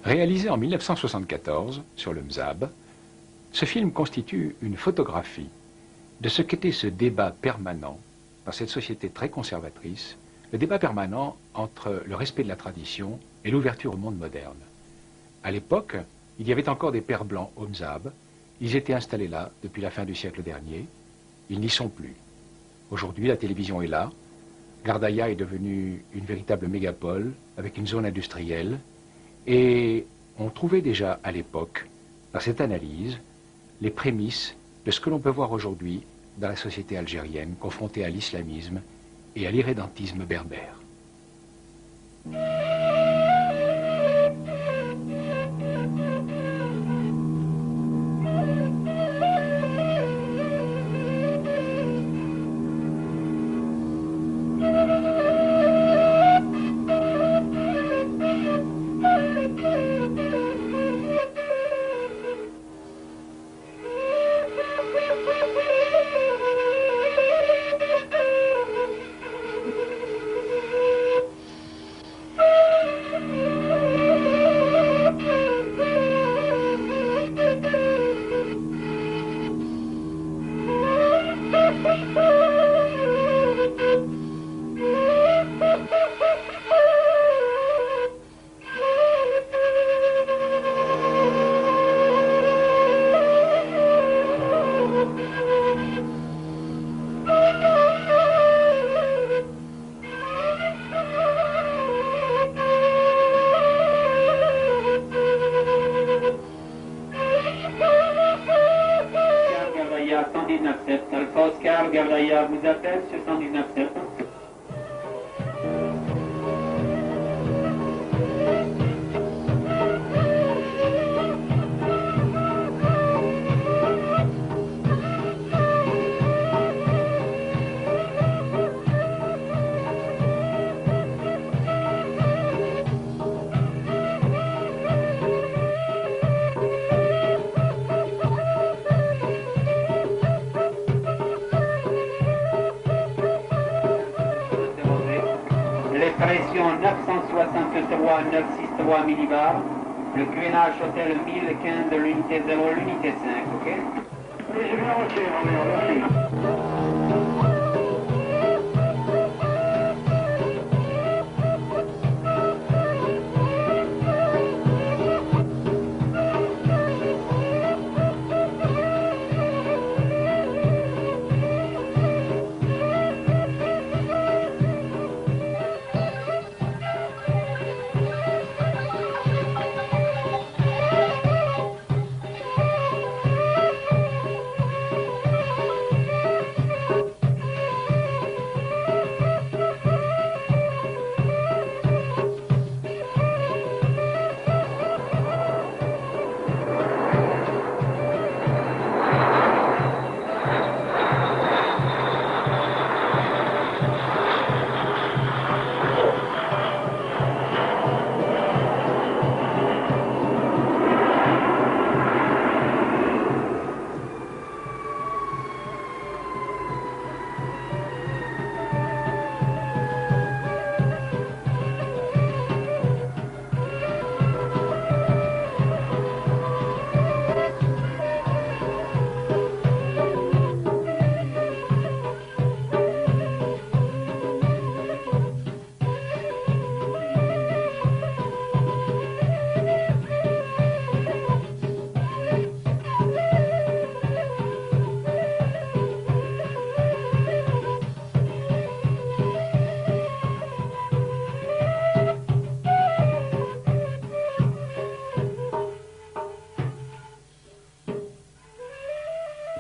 Réalisé en 1974 sur le Mzab, ce film constitue une photographie de ce qu'était ce débat permanent dans cette société très conservatrice, le débat permanent entre le respect de la tradition et l'ouverture au monde moderne. À l'époque, il y avait encore des pères blancs au Mzab. Ils étaient installés là depuis la fin du siècle dernier. Ils n'y sont plus. Aujourd'hui, la télévision est là. Gardaïa est devenue une véritable mégapole avec une zone industrielle. Et on trouvait déjà à l'époque, dans cette analyse, les prémices de ce que l'on peut voir aujourd'hui dans la société algérienne confrontée à l'islamisme et à l'irrédentisme berbère. Oscar Gardaïa vous appelle sur 119.7. Pression 963 963 millibars, le QNH hôtel 1015 de l'unité 0, l'unité 5, ok? Oui, j'ai bien reçu, merci.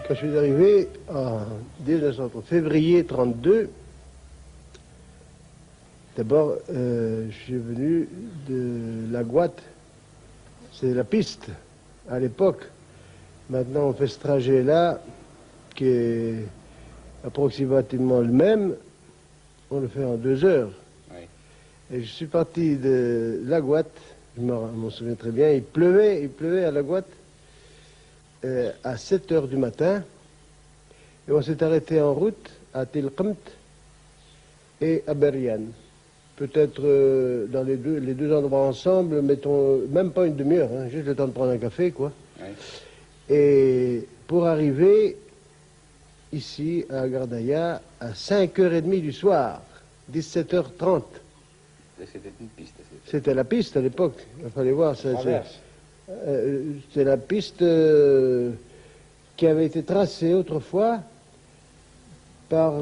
Quand je suis arrivé en 1930, février 1932, d'abord, je suis venu de la Guatte, c'est la piste à l'époque. Maintenant, on fait ce trajet-là, qui est approximativement le même, on le fait en 2 heures. Oui. Et je suis parti de la Guatte, je m'en souviens très bien, il pleuvait à la Guatte. À 7 heures du matin, et on s'est arrêté en route à Tilqemt et à Berian. peut-être dans les deux endroits ensemble, mettons même pas une demi-heure, hein, juste le temps de prendre un café, quoi. Ouais. Et pour arriver ici à Gardaïa à 5h30 du soir, 17h30. C'était une piste. C'était la piste à l'époque, il fallait voir. C'était la piste qui avait été tracée autrefois par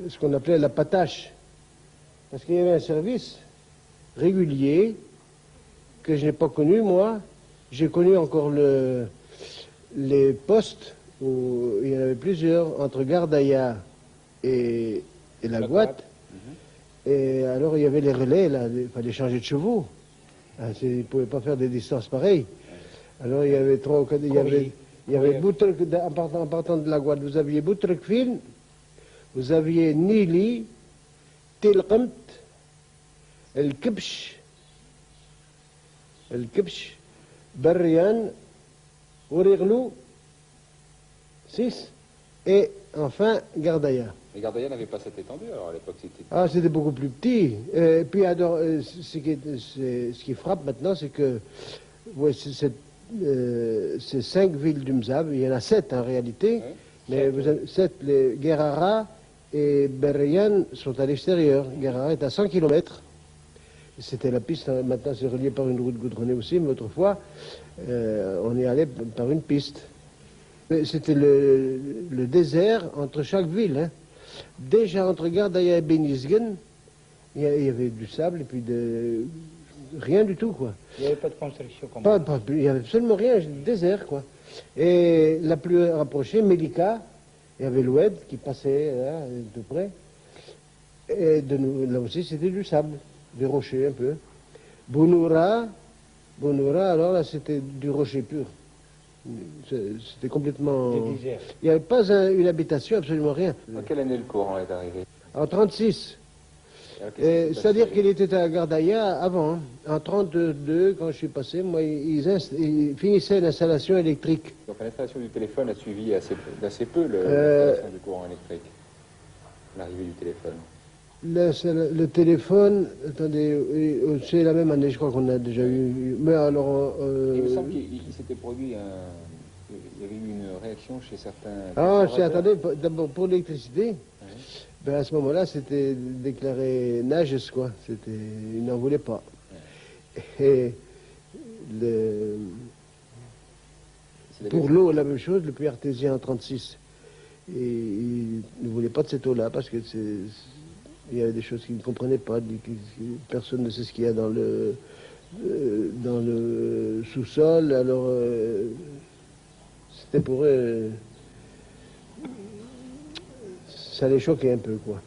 ce qu'on appelait la patache. Parce qu'il y avait un service régulier que je n'ai pas connu, moi. J'ai connu encore les postes où il y en avait plusieurs entre Gardaïa et la Gouatte. Et alors il y avait les relais, là, il fallait changer de chevaux. Ils ne pouvaient pas faire des distances pareilles. Alors il y avait trois ou quatre. Il y avait en partant de la Gouatte, vous aviez Boutrekfil, vous aviez Nili, Tilqamt, El Kibch, Barrian, Ouriglou, 6, et enfin Gardaïa. Mais Gardaïa n'avait pas cette étendue, alors à l'époque c'était... Ah, c'était beaucoup plus petit. Et puis, alors, ce qui frappe maintenant, c'est que ouais, ces 5 villes du Mzab, il y en a 7 en réalité, oui, mais 7, les Guerrara et Berrian sont à l'extérieur. Guerrara est à 100 km. C'était la piste, maintenant c'est relié par une route goudronnée aussi, mais autrefois, on est allé par une piste. C'était le désert entre chaque ville, hein. Déjà entre Gardaïa et Benizgen, il y avait du sable et puis rien du tout, quoi. Il n'y avait pas de construction comme ça. Il n'y avait absolument rien, désert, quoi. Et la plus rapprochée, Melika, il y avait l'Oued qui passait là, tout près. Et là aussi, c'était du sable, des rochers un peu. Bounoura, alors là, c'était du rocher pur. C'était complètement... Il n'y avait pas une habitation, absolument rien. En quelle année le courant est arrivé? En 36. C'est-à-dire qu'il était à Gardaïa avant. Hein. En 32, quand je suis passé, moi, ils finissaient l'installation électrique. Donc l'installation du téléphone a suivi assez peu l'installation du courant électrique, l'arrivée du téléphone. Le téléphone, attendez, c'est la même année, je crois qu'on a déjà eu. Mais alors. Il me semble qu'il s'était produit il y avait eu une réaction chez certains. Ah, attendez, d'abord pour l'électricité, ben à ce moment-là, c'était déclaré nageuse, quoi. Ils n'en voulaient pas. Et pour l'eau, la même chose, le puits artésien en 36. Et ils ne voulaient pas de cette eau-là parce que il y avait des choses qu'ils ne comprenaient pas, personne ne sait ce qu'il y a dans le sous-sol, alors c'était pour eux, ça les choquait un peu, quoi.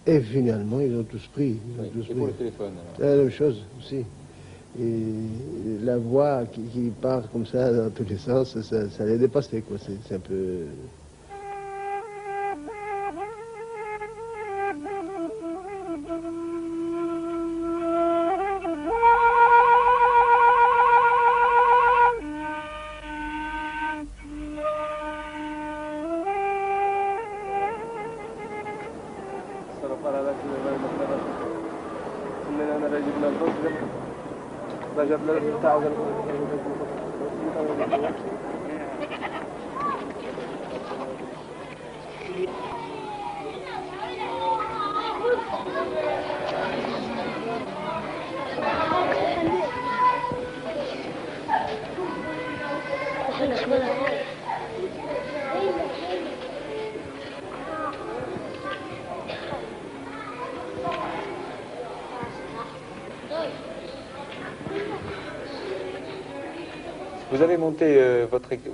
Et finalement, ils ont tous pris. Et pour le téléphone, alors? C'est la même chose aussi. Et la voix qui part comme ça dans tous les sens, ça les dépassait, quoi. C'est un peu...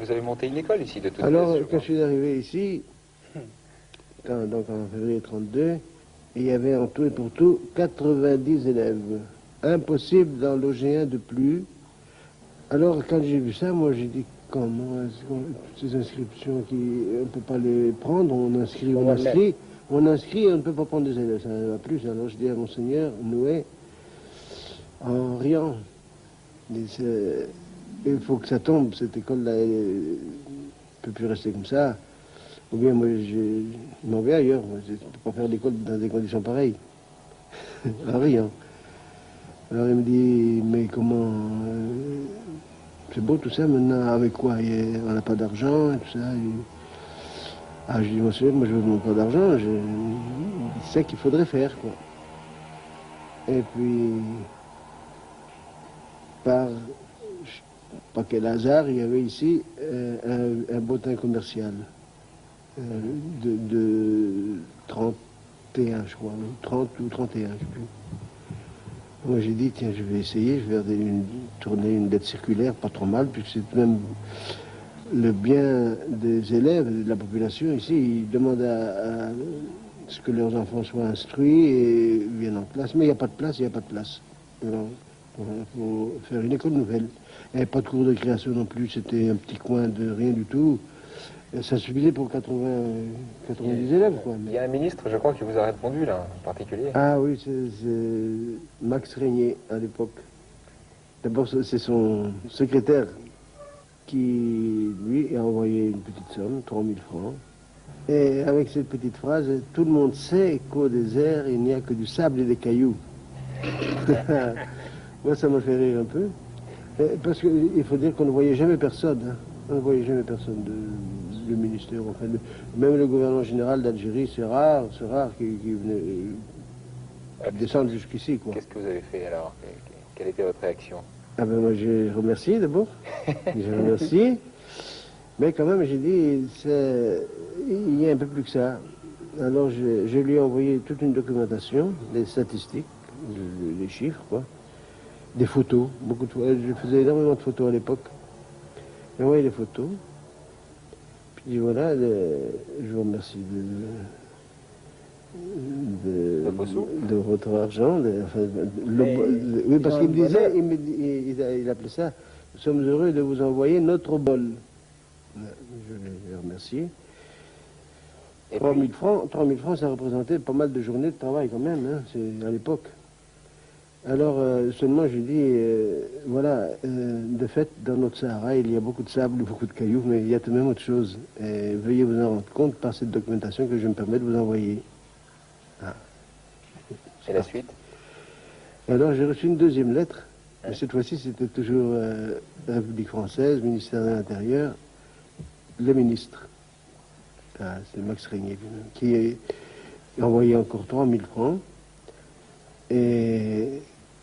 Vous avez monté une école ici de toute façon. Alors, quand je suis arrivé ici, donc en février 32, il y avait en tout et pour tout 90 élèves. Impossible d'en loger un de plus. Alors, quand j'ai vu ça, moi j'ai dit, comment ces inscriptions, on ne peut pas les prendre, on inscrit, et on ne peut pas prendre des élèves, ça ne va plus. Alors je dis à Monseigneur Noué, en riant, il faut que ça tombe, cette école-là, elle ne peut plus rester comme ça. Ou bien moi, je m'en vais ailleurs. Je ne peux pas faire l'école dans des conditions pareilles. À rien. Alors il me dit, mais comment... c'est beau tout ça, maintenant, avec quoi? On n'a pas d'argent et tout ça. Ah, je dis, monsieur, moi je ne veux pas d'argent, c'est ça qu'il faudrait faire, quoi. Et puis, par quel hasard, il y avait ici un bottin commercial de 31, je crois, 30 ou 31, je ne sais plus. Moi j'ai dit, tiens, je vais essayer, je vais tourner une lettre circulaire, pas trop mal, puisque c'est même le bien des élèves, de la population ici. Ils demandent à ce que leurs enfants soient instruits et viennent en classe. Mais il n'y a pas de place, il n'y a pas de place. Alors, il faut faire une école nouvelle. Il n'y avait pas de cours de création non plus, c'était un petit coin de rien du tout. Ça suffisait pour 90 élèves, quoi. Il y a un ministre, je crois, qui vous a répondu, là, en particulier. Ah oui, c'est Max Régnier, à l'époque. D'abord, c'est son secrétaire qui, lui, a envoyé une petite somme, 3000 francs. Et avec cette petite phrase, tout le monde sait qu'au désert, il n'y a que du sable et des cailloux. Moi, ça m'a fait rire un peu. Parce qu'il faut dire qu'on ne voyait jamais personne. Hein. On ne voyait jamais personne du ministère. Enfin, même le gouvernement général d'Algérie, c'est rare qu'il venait descendre jusqu'ici. Qu'est-ce que vous avez fait alors? Quelle était votre réaction? Ah ben moi j'ai remercié d'abord. J'ai remercié. Mais quand même j'ai dit, il y a un peu plus que ça. Alors je lui ai envoyé toute une documentation, des statistiques, des chiffres, quoi. Des photos, beaucoup de photos. Je faisais énormément de photos à l'époque. J'ai envoyé des photos. Puis voilà, je vous remercie de votre argent. Oui, parce qu'il me disait, il appelait ça, nous sommes heureux de vous envoyer notre bol. Je l'ai remercié. 3000 francs, ça représentait pas mal de journées de travail quand même, hein, c'est à l'époque. Alors seulement je dis, voilà, de fait, dans notre Sahara, il y a beaucoup de sable, beaucoup de cailloux, mais il y a tout de même autre chose. Et veuillez vous en rendre compte par cette documentation que je me permets de vous envoyer. Ah. Et la suite? Alors j'ai reçu une deuxième lettre, mais cette fois-ci c'était toujours République française, ministère de l'Intérieur, le ministre. Ah, c'est Max Régnier qui a envoyé encore 3000 francs. Et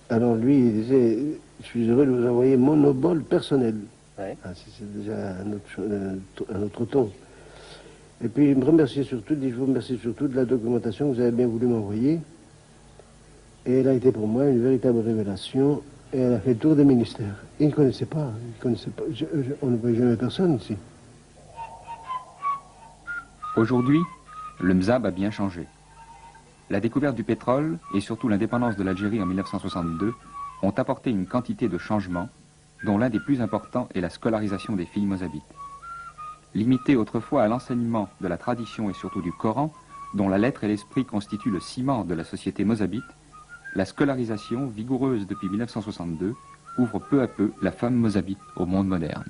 alors lui, il disait, je suis heureux de vous envoyer mon obol personnel. Ouais. Ah, c'est déjà un autre ton. Et puis il me remerciait surtout, il dit, je vous remercie surtout de la documentation que vous avez bien voulu m'envoyer. Et elle a été pour moi une véritable révélation. Et elle a fait le tour des ministères. Il ne connaissait pas. On ne voyait jamais personne ici. Aujourd'hui, le MZAB a bien changé. La découverte du pétrole et surtout l'indépendance de l'Algérie en 1962 ont apporté une quantité de changements, dont l'un des plus importants est la scolarisation des filles mozabites. Limitée autrefois à l'enseignement de la tradition et surtout du Coran, dont la lettre et l'esprit constituent le ciment de la société mozabite, la scolarisation, vigoureuse depuis 1962, ouvre peu à peu la femme mozabite au monde moderne.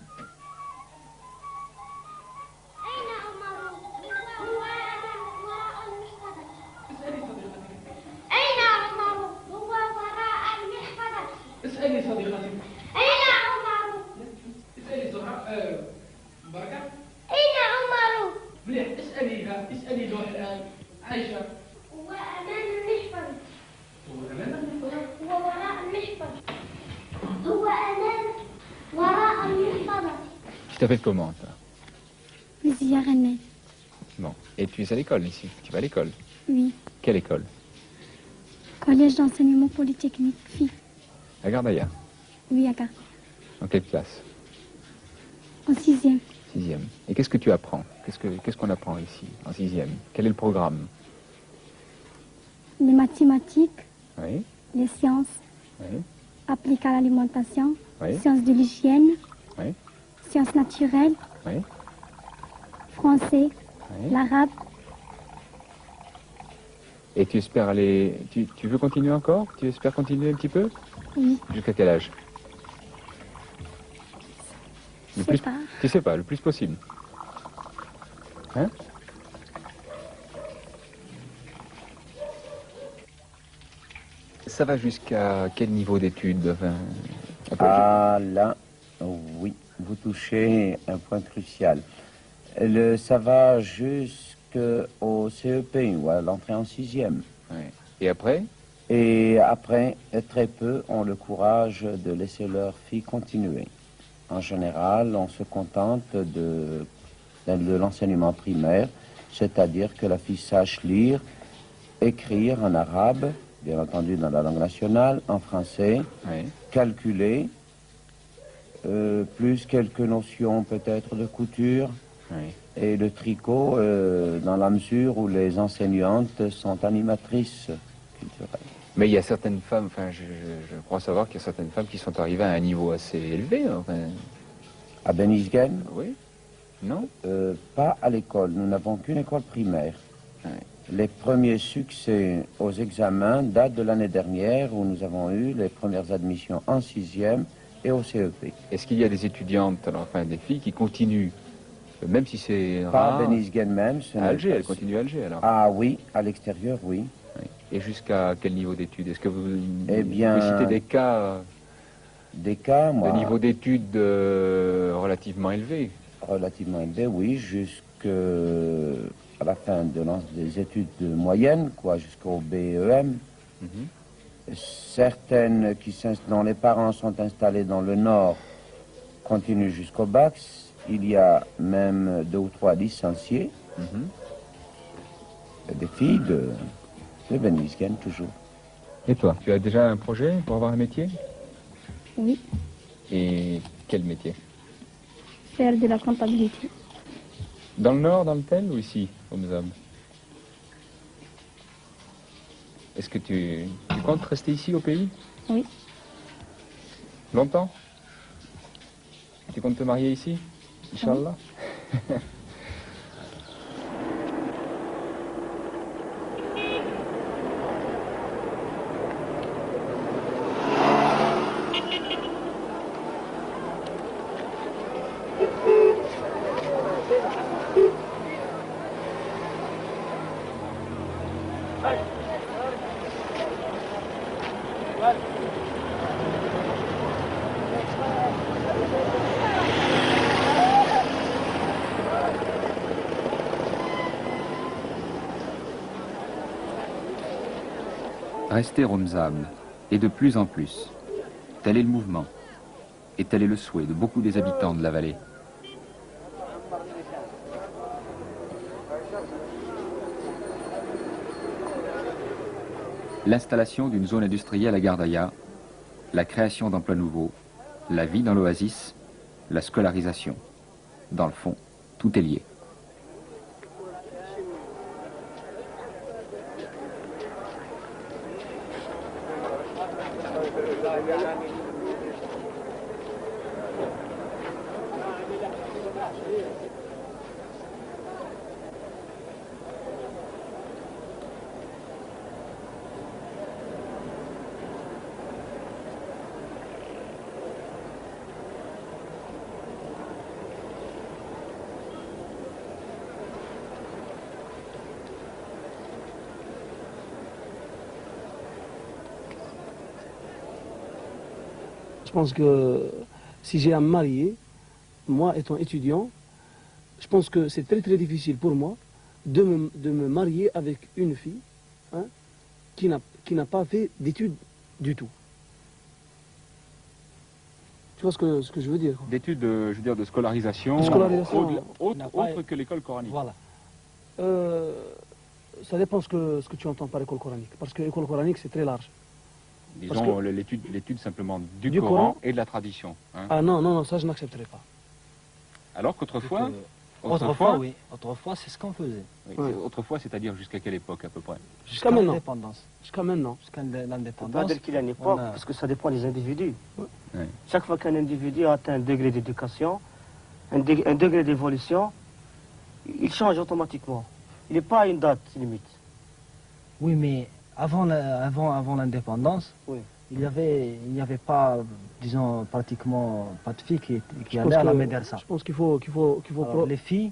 Tu t'appelles comment, toi? Zia René. Bon. Et tu es à l'école ici? Tu vas à l'école? Oui. Quelle école? Collège d'enseignement polytechnique, FI. À Gardaïa? Oui, à Gardaïa. En quelle classe? En 6e. 6e. Et qu'est-ce que tu apprends? Qu'est-ce qu'on apprend ici, en 6e? Quel est le programme? Les mathématiques, Oui. les sciences, Oui. appliquées à l'alimentation, Oui. sciences de l'hygiène, Oui. sciences naturelles, Oui. français, Oui. l'arabe. Et tu espères aller... Tu veux continuer encore? Tu espères continuer un petit peu? Oui. Jusqu'à quel âge? Je sais pas. Tu sais pas, le plus possible. Hein? Ça va jusqu'à quel niveau d'études Ah là, oui, vous touchez un point crucial. Ça va jusqu'au CEP ou à l'entrée en sixième. Ouais. Et après? Et après, très peu ont le courage de laisser leur fille continuer. En général, on se contente de l'enseignement primaire, c'est-à-dire que la fille sache lire, écrire en arabe, bien entendu dans la langue nationale, en français, Oui. calculer, plus quelques notions peut-être de couture Oui. et de tricot, dans la mesure où les enseignantes sont animatrices culturelles. Mais il y a certaines femmes, enfin, je crois savoir qu'il y a certaines femmes qui sont arrivées à un niveau assez élevé. Enfin, À Benisgen, oui? Non? pas à l'école. Nous n'avons qu'une école primaire. Ouais. Les premiers succès aux examens datent de l'année dernière où nous avons eu les premières admissions en sixième et au CEP. Est-ce qu'il y a des étudiantes, alors, enfin des filles qui continuent, même si c'est Pas rare, à Benisgen même. à Alger, elles continuent à Alger alors? Ah oui, à l'extérieur, oui. Oui. Et jusqu'à quel niveau d'études? Est-ce que vous, Eh bien, vous pouvez citer des cas des cas, moi, de niveau d'études relativement élevé? relativement élevés, oui, jusqu'à la fin des études moyennes, quoi, jusqu'au BEM. Mhm. Certaines dont les parents sont installés dans le nord continuent jusqu'au bac. Il y a même 2 ou 3 licenciés, Mhm. des filles de Benisgen toujours. Et toi, tu as déjà un projet pour avoir un métier? Oui, Et quel métier? faire de la comptabilité. Dans le nord, dans le Tel ou ici, au Mzab? Est-ce que tu comptes rester ici au pays? Oui. Longtemps? Tu comptes te marier ici? Inch'Allah? Rester au Mzab, et de plus en plus. Tel est le mouvement, et tel est le souhait de beaucoup des habitants de la vallée. L'installation d'une zone industrielle à Gardaïa, la création d'emplois nouveaux, la vie dans l'oasis, la scolarisation. Dans le fond, tout est lié. Je pense que si j'ai à me marier, moi étant étudiant, je pense que c'est très très difficile pour moi de me marier avec une fille, hein, qui n'a pas fait d'études du tout. Tu vois ce que je veux dire, quoi. D'études, je veux dire, de scolarisation, De scolarisation, autre que l'école coranique. Voilà. Ça dépend ce que tu entends par école coranique. Parce que l'école coranique, c'est très large. Disons l'étude simplement du Coran et de la tradition. Hein. Ah non, non, non, ça je n'accepterai pas. Alors qu'autrefois... Autrefois, oui. Autrefois, c'est ce qu'on faisait. Oui, Ouais. Autrefois, c'est-à-dire jusqu'à quelle époque à peu près? Jusqu'à maintenant. l'indépendance. Jusqu'à maintenant. Jusqu'à On peut pas l'indépendance. dire qu'il y a une époque, on a- parce que ça dépend des individus. Ouais. Chaque fois qu'un individu atteint un degré d'éducation, un degré d'évolution, il change automatiquement. Il n'est pas à une date limite. Oui, mais avant l'indépendance, Oui. il n'y avait pas, disons, pratiquement pas de filles qui Je allaient pense à la que- médersa. Je pense qu'il faut Alors, les filles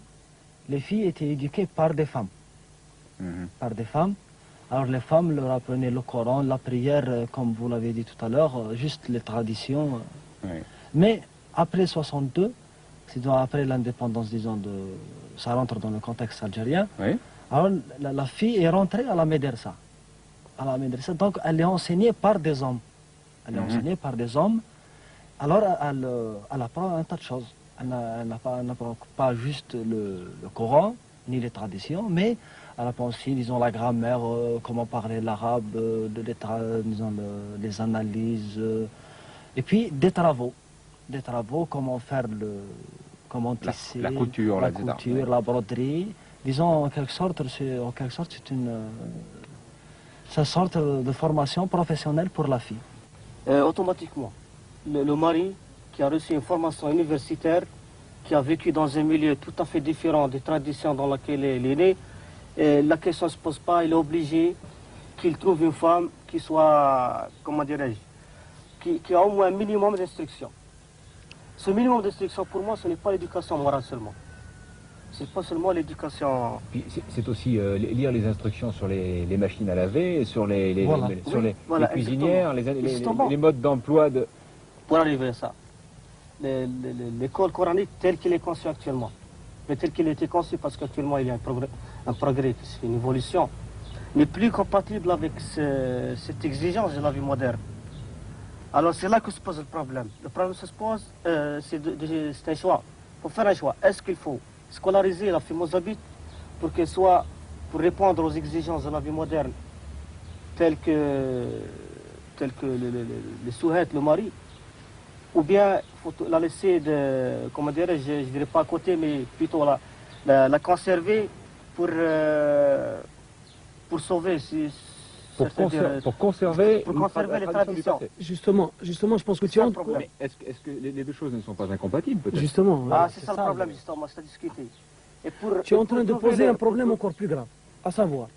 étaient éduquées par des femmes. Mhm. Par des femmes. Alors les femmes leur apprenaient le Coran, la prière, comme vous l'avez dit tout à l'heure, juste les traditions. Oui. Mais après 62, c'est-à-dire après l'indépendance, disons, ça rentre dans le contexte algérien, Oui. alors la fille est rentrée à la médersa. Donc elle est enseignée par des hommes. Elle est enseignée par des hommes. Alors elle apprend un tas de choses. Elle n'apprend pas juste le Coran, ni les traditions, mais elle apprend aussi, disons, la grammaire, comment parler l'arabe, disons, les analyses, et puis des travaux, comment faire comment tisser, la couture, la broderie. Disons, en quelque sorte, c'est une sorte de formation professionnelle pour la fille. Automatiquement, le mari qui a reçu une formation universitaire, qui a vécu dans un milieu tout à fait différent des traditions dans lesquelles il est né, la question ne se pose pas, il est obligé qu'il trouve une femme qui soit, comment dirais-je, qui a au moins un minimum d'instruction. Ce minimum d'instruction, pour moi, ce n'est pas l'éducation morale seulement. C'est pas seulement l'éducation... C'est aussi lire les instructions sur les machines à laver, sur les cuisinières, les modes d'emploi de... Pour arriver à ça, l'école coranique telle qu'il est conçue actuellement, mais telle qu'il était conçu parce qu'actuellement il y a un progrès, une évolution, n'est plus compatible avec cette exigence de la vie moderne. Alors c'est là que se pose le problème. Le problème se pose, c'est un choix. Il faut faire un choix. Est-ce qu'il faut scolariser la fille mozabite pour qu'elle soit, pour répondre aux exigences de la vie moderne, telles que les souhaite le mari, ou bien il faut la laisser, comment dirais-je, je dirais pas à côté, mais plutôt la conserver pour sauver, pour conserver les traditions. Justement, je pense que tu entres... Mais est-ce que les deux choses ne sont pas incompatibles, peut-être? Justement. C'est ça le problème, justement, c'est à discuter. Tu es en train de poser un problème encore plus grave, à savoir,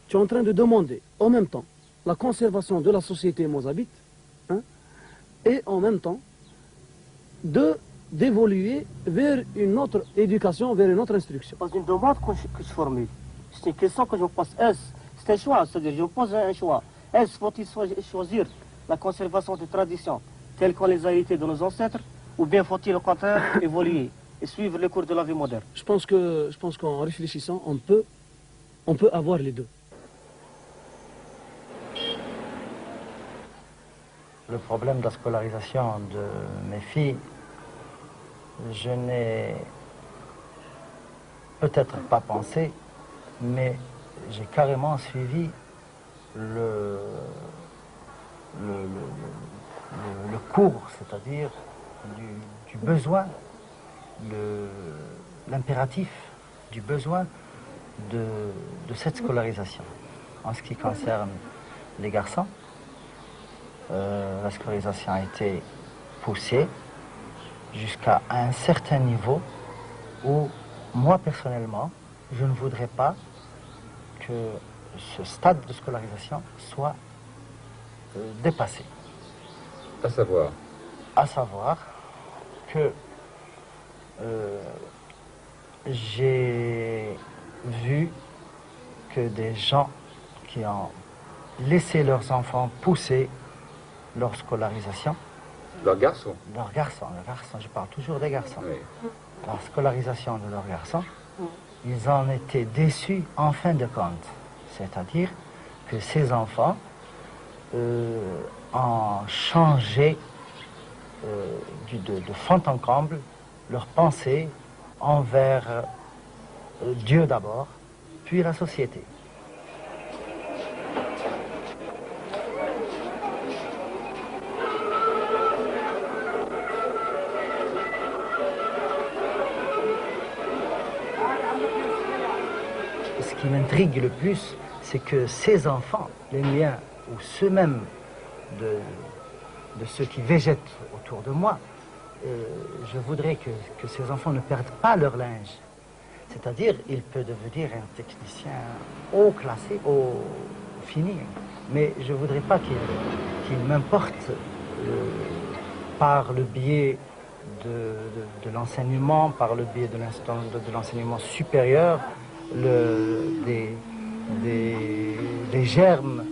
tu es en train de demander en même temps la conservation de la société mozabite, et en même temps d'évoluer vers une autre éducation, vers une autre instruction. C'est une demande que je formule. C'est une question que je me pose. C'est un choix, c'est-à-dire je me pose un choix. Est-ce faut-il choisir la conservation des traditions telles qu'on les a héritées de nos ancêtres, ou bien faut-il au contraire évoluer et suivre le cours de la vie moderne? Je pense qu'en réfléchissant, on peut avoir les deux. Le problème de la scolarisation de mes filles, je n'ai peut-être pas pensé, mais j'ai carrément suivi le cours, c'est-à-dire du besoin, l'impératif du besoin de cette scolarisation. En ce qui concerne les garçons, la scolarisation a été poussée jusqu'à un certain niveau où, moi personnellement, je ne voudrais pas que ce stade de scolarisation soit dépassé. À savoir que j'ai vu que des gens qui ont laissé leurs enfants pousser leur scolarisation. Leurs garçons? Leurs garçons, je parle toujours des garçons. Oui. La scolarisation de leurs garçons, ils en étaient déçus en fin de compte. C'est-à-dire que ces enfants ont changé de fond en comble leur pensée envers Dieu d'abord, puis la société. Ce qui m'intrigue le plus, c'est que ces enfants, les miens, ou ceux même de ceux qui végètent autour de moi, je voudrais que ces enfants ne perdent pas leur linge. C'est-à-dire, il peut devenir un technicien haut classé, haut fini, mais je ne voudrais pas qu'il m'importe par le biais de l'enseignement, par le biais de l'enseignement supérieur, des germes